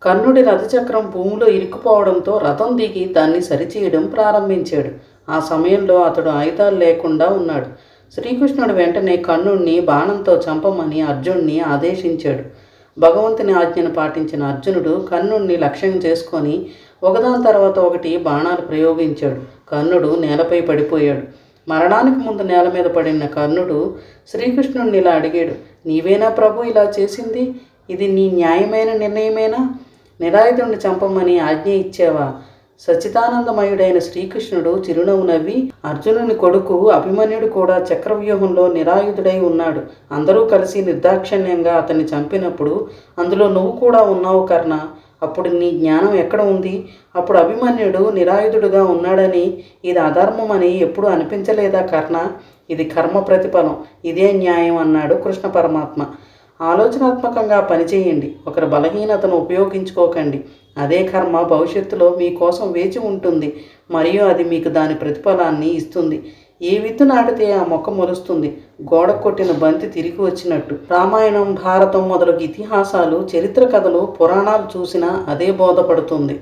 కర్ణుడి రథచక్రం భూమిలో ఇరుక్కుపోవడంతో రథం దిగి దాన్ని సరిచేయడం ప్రారంభించాడు. ఆ సమయంలో అతడు ఆయుధాలు లేకుండా ఉన్నాడు. శ్రీకృష్ణుడు వెంటనే కర్ణుడిని బాణంతో చంపమని అర్జునుడిని ఆదేశించాడు. భగవంతుని ఆజ్ఞను పాటించిన అర్జునుడు కర్ణుడిని లక్ష్యం చేసుకొని ఒకదాని తర్వాత ఒకటి బాణాలు ప్రయోగించాడు. కర్ణుడు నేలపై పడిపోయాడు. మరణానికి ముందు నేల మీద పడిన కర్ణుడు శ్రీకృష్ణుడిని ఇలా అడిగాడు, నీవేనా ప్రభు ఇలా చేసింది? ఇది నీ న్యాయమైన నిర్ణయమేనా? నిరాయుధుడిని చంపమని ఆజ్ఞ ఇచ్చావా? సచ్చిదానందమయుడైన శ్రీకృష్ణుడు చిరునవ్వు నవ్వి, అర్జునుని కొడుకు అభిమన్యుడు కూడా చక్రవ్యూహంలో నిరాయుధుడై ఉన్నాడు. అందరూ కలిసి నిర్దాక్షిణ్యంగా అతన్ని చంపినప్పుడు అందులో నువ్వు కూడా ఉన్నావు కర్ణ. అప్పుడు నీ జ్ఞానం ఎక్కడ ఉంది? అప్పుడు అభిమన్యుడు నిరాయుధుడుగా ఉన్నాడని, ఇది అధర్మమని ఎప్పుడు అనిపించలేదా కర్ణ? ఇది కర్మ ప్రతిఫలం, ఇదే న్యాయం అన్నాడు కృష్ణ పరమాత్మ. ఆలోచనాత్మకంగా పనిచేయండి, ఒకరి బలహీనతను ఉపయోగించుకోకండి. అదే కర్మ భవిష్యత్తులో మీకోసం వేచి ఉంటుంది మరియు అది మీకు దాని ప్రతిఫలాన్ని ఇస్తుంది. ఏ విత్తు నాటితే ఆ మొక్క మొలుస్తుంది. గోడ కొట్టిన బంతి తిరిగి వచ్చినట్టు. రామాయణం, భారతం మొదలగు ఇతిహాసాలు, చరిత్ర కథలు, పురాణాలు చూసినా అదే బోధపడుతుంది.